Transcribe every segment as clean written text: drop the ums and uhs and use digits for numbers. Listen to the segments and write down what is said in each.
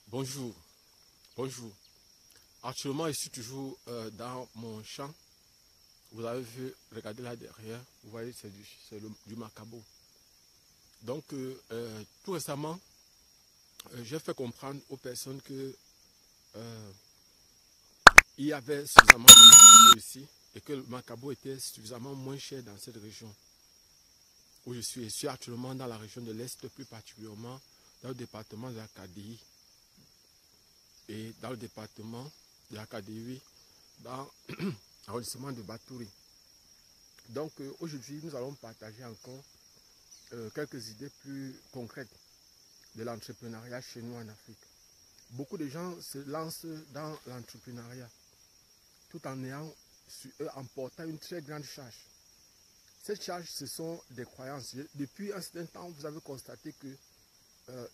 Bonjour, bonjour. Actuellement, je suis toujours dans mon champ. Vous avez vu, regardez là derrière, vous voyez, c'est du macabo. Donc, tout récemment, j'ai fait comprendre aux personnes que il y avait suffisamment de macabo ici et que le macabo était suffisamment moins cher dans cette région où je suis. Je suis actuellement dans la région de l'Est, plus particulièrement dans le département de la KDI et dans le département de la KDI, dans l'arrondissement de Batouri. Donc aujourd'hui, nous allons partager encore quelques idées plus concrètes de l'entrepreneuriat chez nous en Afrique. Beaucoup de gens se lancent dans l'entrepreneuriat tout en ayant sur eux, en portant une très grande charge. Cette charge, ce sont des croyances. Depuis un certain temps, vous avez constaté que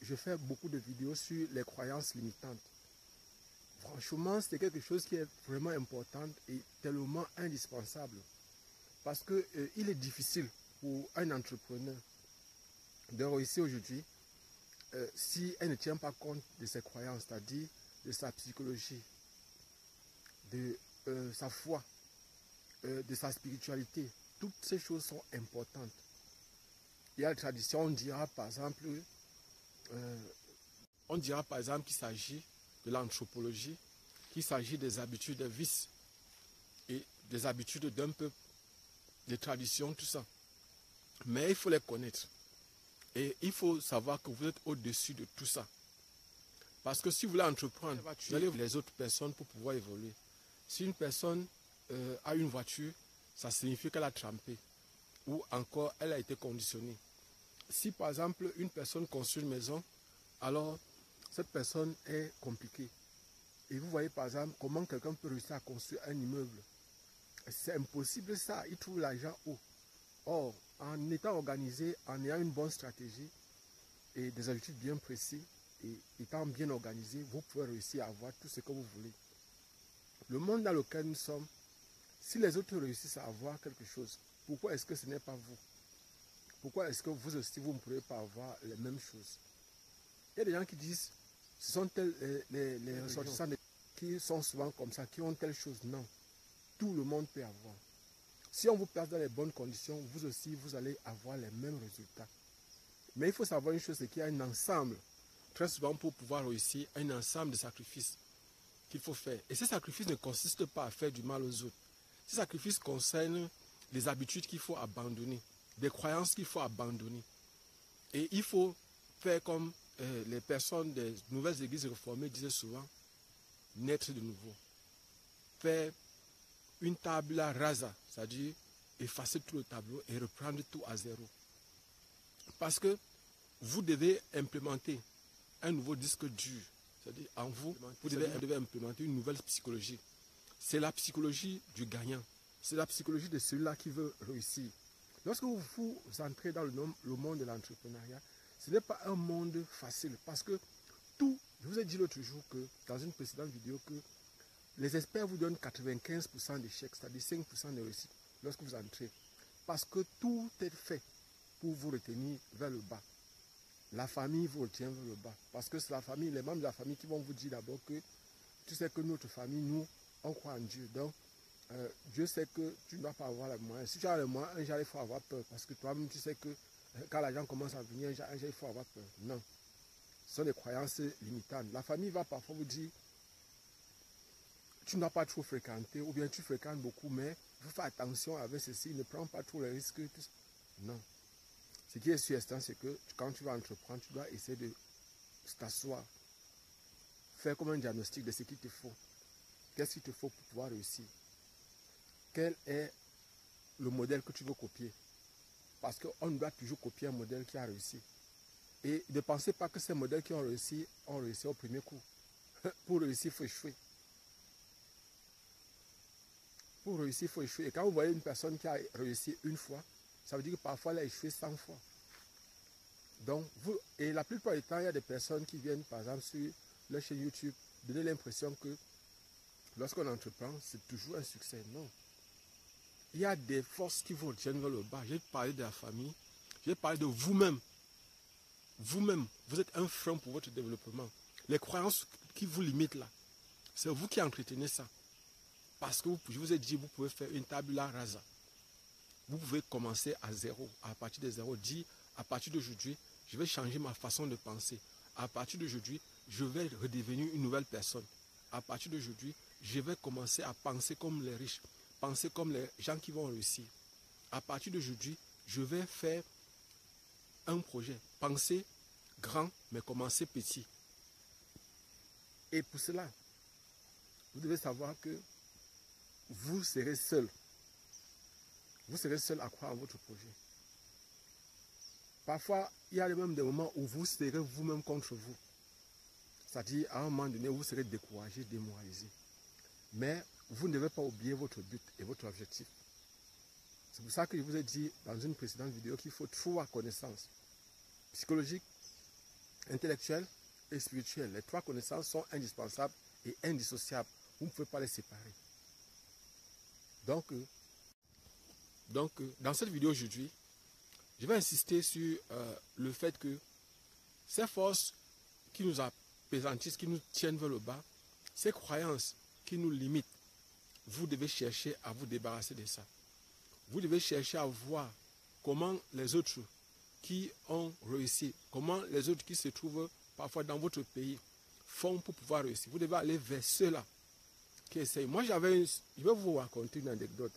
je fais beaucoup de vidéos sur les croyances limitantes. Franchement, c'est quelque chose qui est vraiment important et tellement indispensable. Parce qu'il est difficile pour un entrepreneur de réussir aujourd'hui si elle ne tient pas compte de ses croyances, c'est-à-dire de sa psychologie, de sa foi, de sa spiritualité. Toutes ces choses sont importantes. Il y a la tradition, on dira par exemple qu'il s'agit de l'anthropologie, qu'il s'agit des habitudes, des vices et des habitudes d'un peuple, des traditions, tout ça. Mais il faut les connaître. Et il faut savoir que vous êtes au-dessus de tout ça. Parce que si vous voulez entreprendre, vous allez les autres personnes pour pouvoir évoluer. Si une personne a une voiture, ça signifie qu'elle a trempé. Ou encore, elle a été conditionnée. Si par exemple, une personne construit une maison, alors cette personne est compliquée. Et vous voyez par exemple comment quelqu'un peut réussir à construire un immeuble. C'est impossible ça, il trouve l'argent où. Or, en étant organisé, en ayant une bonne stratégie et des habitudes bien précises et étant bien organisé, vous pouvez réussir à avoir tout ce que vous voulez. Le monde dans lequel nous sommes, si les autres réussissent à avoir quelque chose, pourquoi est-ce que ce n'est pas vous? Pourquoi est-ce que vous aussi, vous ne pourrez pas avoir les mêmes choses? Il y a des gens qui disent, ce sont les ressortissants qui sont souvent comme ça, qui ont telle chose. Non, tout le monde peut avoir. Si on vous place dans les bonnes conditions, vous aussi, vous allez avoir les mêmes résultats. Mais il faut savoir une chose, c'est qu'il y a un ensemble. Très souvent, pour pouvoir réussir, un ensemble de sacrifices qu'il faut faire. Et ces sacrifices ne consistent pas à faire du mal aux autres. Ces sacrifices concernent les habitudes qu'il faut abandonner, des croyances qu'il faut abandonner. Et il faut faire comme les personnes des nouvelles églises réformées disaient souvent, naître de nouveau. Faire une tabula rasa, c'est-à-dire effacer tout le tableau et reprendre tout à zéro. Parce que vous devez implémenter un nouveau disque dur. C'est-à-dire en vous, vous devez implémenter une nouvelle psychologie. C'est la psychologie du gagnant. C'est la psychologie de celui-là qui veut réussir. Lorsque vous entrez dans le monde de l'entrepreneuriat, ce n'est pas un monde facile. Parce que tout, je vous ai dit l'autre jour que, dans une précédente vidéo, que les experts vous donnent 95% d'échecs, c'est-à-dire 5% de réussite lorsque vous entrez. Parce que tout est fait pour vous retenir vers le bas. La famille vous retient vers le bas. Parce que c'est la famille, les membres de la famille qui vont vous dire d'abord que tu sais que notre famille, nous, on croit en Dieu. Donc, Dieu sait que tu ne dois pas avoir les moyens. Si tu as les moyens, un jour, il faut avoir peur. Parce que toi-même, tu sais que quand l'argent commence à venir, un jour, il faut avoir peur. Non. Ce sont des croyances limitantes. La famille va parfois vous dire tu ne dois pas trop fréquenter, ou bien tu fréquentes beaucoup, mais il faut faire attention avec ceci, ne prends pas trop les risques. Non. Ce qui est sûr, c'est que quand tu vas entreprendre, tu dois essayer de t'asseoir, faire comme un diagnostic de ce qu'il te faut. Qu'est-ce qu'il te faut pour pouvoir réussir? Quel est le modèle que tu veux copier? Parce qu'on doit toujours copier un modèle qui a réussi. Et ne pensez pas que ces modèles qui ont réussi au premier coup. Pour réussir, il faut échouer. Pour réussir, il faut échouer. Et quand vous voyez une personne qui a réussi une fois, ça veut dire que parfois elle a échoué 100 fois. Donc, et la plupart du temps, il y a des personnes qui viennent, par exemple, sur leur chaîne YouTube, donner l'impression que lorsqu'on entreprend, c'est toujours un succès. Non. Il y a des forces qui vous retiennent vers le bas. J'ai parlé de la famille, j'ai parlé de vous-même. Vous-même, vous êtes un frein pour votre développement. Les croyances qui vous limitent là, c'est vous qui entretenez ça. Parce que je vous ai dit, vous pouvez faire une tabula rasa. Vous pouvez commencer à zéro, à partir de zéro. Dire, à partir d'aujourd'hui, je vais changer ma façon de penser. À partir d'aujourd'hui, je vais redevenir une nouvelle personne. À partir d'aujourd'hui, je vais commencer à penser comme les riches, penser comme les gens qui vont réussir. À partir d'aujourd'hui, je vais faire un projet. Penser grand, mais commencer petit. Et pour cela, vous devez savoir que vous serez seul. Vous serez seul à croire en votre projet. Parfois, il y a même des moments où vous serez vous-même contre vous. C'est-à-dire, à un moment donné, vous serez découragé, démoralisé. Mais vous ne devez pas oublier votre but et votre objectif. C'est pour ça que je vous ai dit dans une précédente vidéo qu'il faut 3 connaissances. Psychologiques, intellectuelles et spirituelles. Les 3 connaissances sont indispensables et indissociables. Vous ne pouvez pas les séparer. Donc, dans cette vidéo aujourd'hui, je vais insister sur le fait que ces forces qui nous appesantissent, qui nous tiennent vers le bas, ces croyances qui nous limitent, vous devez chercher à vous débarrasser de ça. Vous devez chercher à voir comment les autres qui ont réussi, comment les autres qui se trouvent parfois dans votre pays font pour pouvoir réussir. Vous devez aller vers ceux-là qui essayent. Moi, je vais vous raconter une anecdote.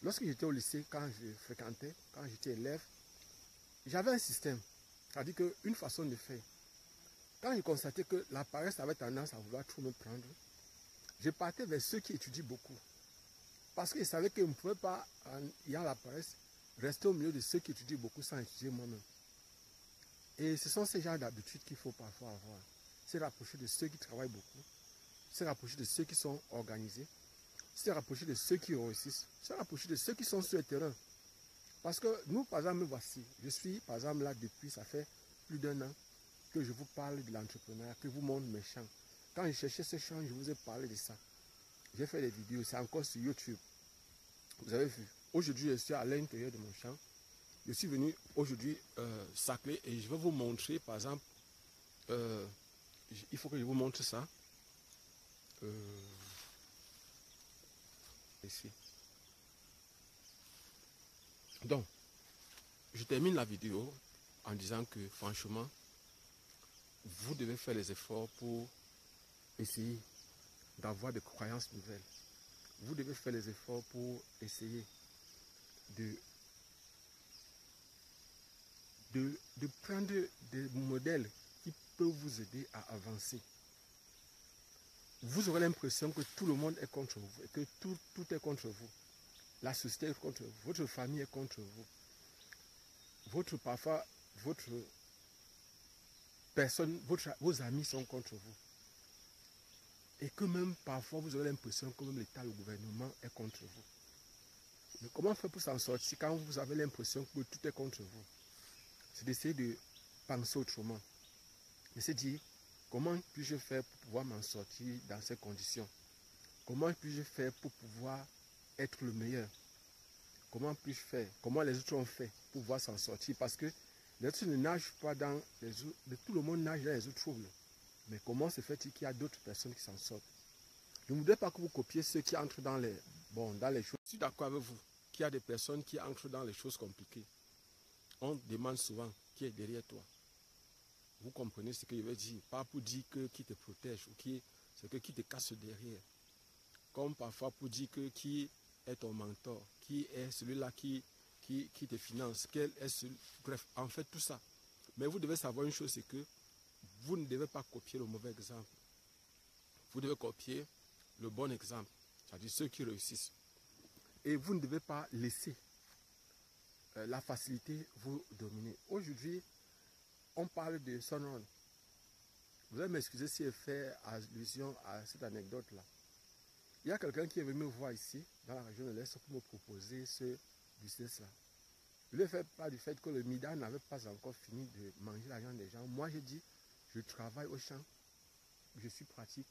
Lorsque j'étais au lycée, quand je fréquentais, quand j'étais élève, j'avais un système, c'est-à-dire qu'une façon de faire. Quand je constatais que la paresse avait tendance à vouloir trop me prendre, je partais vers ceux qui étudient beaucoup. Parce que je savais que je ne pouvais pas, en ayant la paresse, rester au milieu de ceux qui étudient beaucoup sans étudier moi-même. Et ce sont ces genres d'habitudes qu'il faut parfois avoir. Se rapprocher de ceux qui travaillent beaucoup, se rapprocher de ceux qui sont organisés, se rapprocher de ceux qui réussissent, se rapprocher de ceux qui sont sur le terrain. Parce que nous, par exemple, me voici. Je suis, par exemple, là depuis, ça fait plus d'1 an que je vous parle de l'entrepreneuriat, que je vous montre mes champs. Quand je cherchais ce champ, je vous ai parlé de ça. J'ai fait des vidéos, c'est encore sur YouTube. Vous avez vu. Aujourd'hui, je suis à l'intérieur de mon champ. Je suis venu aujourd'hui sacler et je vais vous montrer, par exemple, il faut que je vous montre ça. Ici. Donc, je termine la vidéo en disant que franchement, vous devez faire les efforts pour essayer d'avoir des croyances nouvelles. Vous devez faire les efforts pour essayer de prendre des modèles qui peuvent vous aider à avancer. Vous aurez l'impression que tout le monde est contre vous et que tout est contre vous. La société est contre vous, votre famille est contre vous. Parfois, votre personne, vos amis sont contre vous. Et que même parfois, vous aurez l'impression que même l'État, le gouvernement est contre vous. Mais comment faire pour s'en sortir quand vous avez l'impression que tout est contre vous? C'est d'essayer de penser autrement. Et se dire, comment puis-je faire pour pouvoir m'en sortir dans ces conditions? Comment puis-je faire pour pouvoir être le meilleur? Comment puis-je faire? Comment les autres ont fait pour pouvoir s'en sortir? Parce que les autres ne nagent pas dans les eaux, tout le monde nage dans les eaux troubles. Mais comment se fait-il qu'il y a d'autres personnes qui s'en sortent? Je ne voudrais pas que vous copiez ceux qui entrent dans les choses. Je suis d'accord avec vous qu'il y a des personnes qui entrent dans les choses compliquées. On demande souvent qui est derrière toi. Vous comprenez ce que je veux dire? Pas pour dire que qui te protège ou c'est que qui te casse derrière. Comme parfois pour dire que qui est ton mentor, qui est celui-là qui te finance, bref, en fait tout ça. Mais vous devez savoir une chose, c'est que vous ne devez pas copier le mauvais exemple. Vous devez copier le bon exemple, c'est-à-dire ceux qui réussissent. Et vous ne devez pas laisser la facilité vous dominer. Aujourd'hui, on parle de Sunrun. Vous allez m'excuser si je fais allusion à cette anecdote-là. Il y a quelqu'un qui est venu me voir ici, dans la région de l'Est, pour me proposer ce business-là. Je ne fais pas du fait que le MIDA n'avait pas encore fini de manger l'argent des gens. Moi, j'ai dit, je travaille au champ, je suis pratique.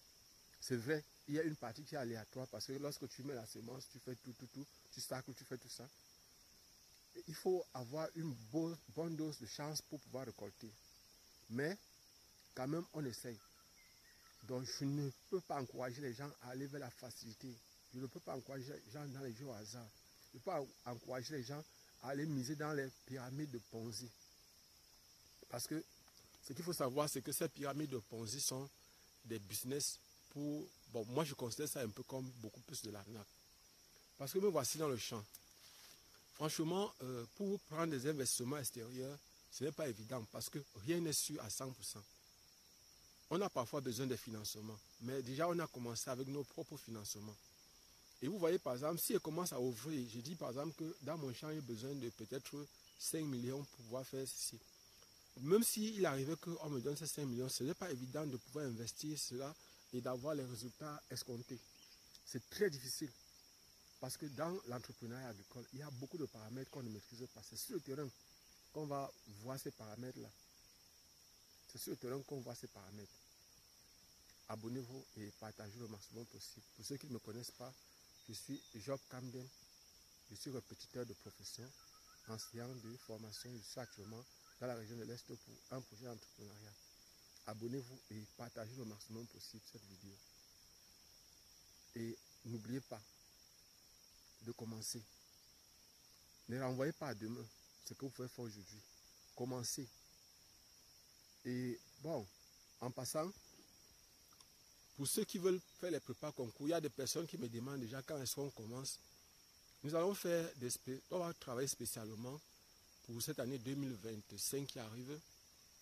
C'est vrai, il y a une partie qui est aléatoire parce que lorsque tu mets la semence, tu fais tout, tu sacles, tu fais tout ça. Et il faut avoir une bonne dose de chance pour pouvoir récolter. Mais, quand même, on essaye. Donc, je ne peux pas encourager les gens à aller vers la facilité. Je ne peux pas encourager les gens dans les jeux au hasard. Je ne peux pas encourager les gens à aller miser dans les pyramides de Ponzi. Parce que ce qu'il faut savoir, c'est que ces pyramides de Ponzi sont des business pour... Bon, moi, je considère ça un peu comme beaucoup plus de l'arnaque. Parce que me voici dans le champ. Franchement, pour prendre des investissements extérieurs, ce n'est pas évident parce que rien n'est sûr à 100%. On a parfois besoin de financement, mais déjà on a commencé avec nos propres financements. Et vous voyez par exemple, si je commence à ouvrir, je dis par exemple que dans mon champ, j'ai besoin de peut-être 5 millions pour pouvoir faire ceci. Même s'il arrivait qu'on me donne ces 5 millions, ce n'est pas évident de pouvoir investir cela et d'avoir les résultats escomptés. C'est très difficile. Parce que dans l'entrepreneuriat agricole, il y a beaucoup de paramètres qu'on ne maîtrise pas. C'est sur le terrain qu'on va voir ces paramètres-là. C'est sur le terrain qu'on voit ces paramètres. Abonnez-vous et partagez le maximum possible. Pour ceux qui ne me connaissent pas, je suis Job Camden. Je suis répétiteur de profession, enseignant de formation. Je suis actuellement dans la région de l'Est pour un projet d'entrepreneuriat. Abonnez-vous et partagez le maximum possible cette vidéo. Et n'oubliez pas de commencer. Ne renvoyez pas à demain ce que vous pouvez faire aujourd'hui. Commencez. Et bon, en passant, pour ceux qui veulent faire les prépas concours, il y a des personnes qui me demandent déjà quand est-ce qu'on commence. Nous allons faire on va travailler spécialement pour cette année 2025 qui arrive.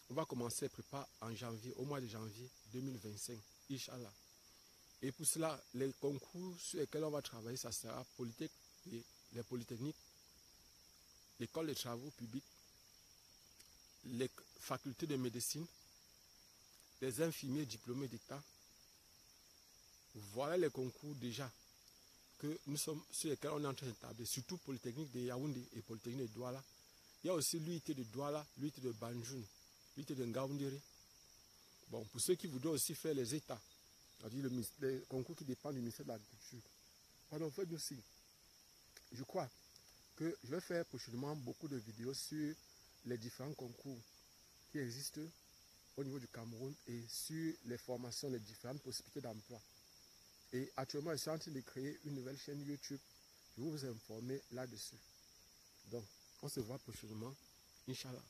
On va commencer les prépas en janvier, au mois de janvier 2025, Inch'Allah. Et pour cela, les concours sur lesquels on va travailler, ça sera les polytechniques, l'école des travaux publics, les facultés de médecine, les infirmiers diplômés d'État. Voilà les concours déjà que nous sommes sur lesquels on est en train d'établir, surtout Polytechnique de Yaoundé et Polytechnique de Douala. Il y a aussi l'UIT de Douala, l'UIT de Banjul, l'UIT de Ngaoundéré. Bon, pour ceux qui voudraient aussi faire les États, c'est-à-dire les concours qui dépendent du ministère de l'Agriculture. Pardon, faites-nous aussi. Je crois que je vais faire prochainement beaucoup de vidéos sur les différents concours qui existent au niveau du Cameroun et sur les formations, les différentes possibilités d'emploi. Et actuellement, je suis en train de créer une nouvelle chaîne YouTube. Je vais vous informer là-dessus. Donc, on se voit prochainement. Inch'Allah.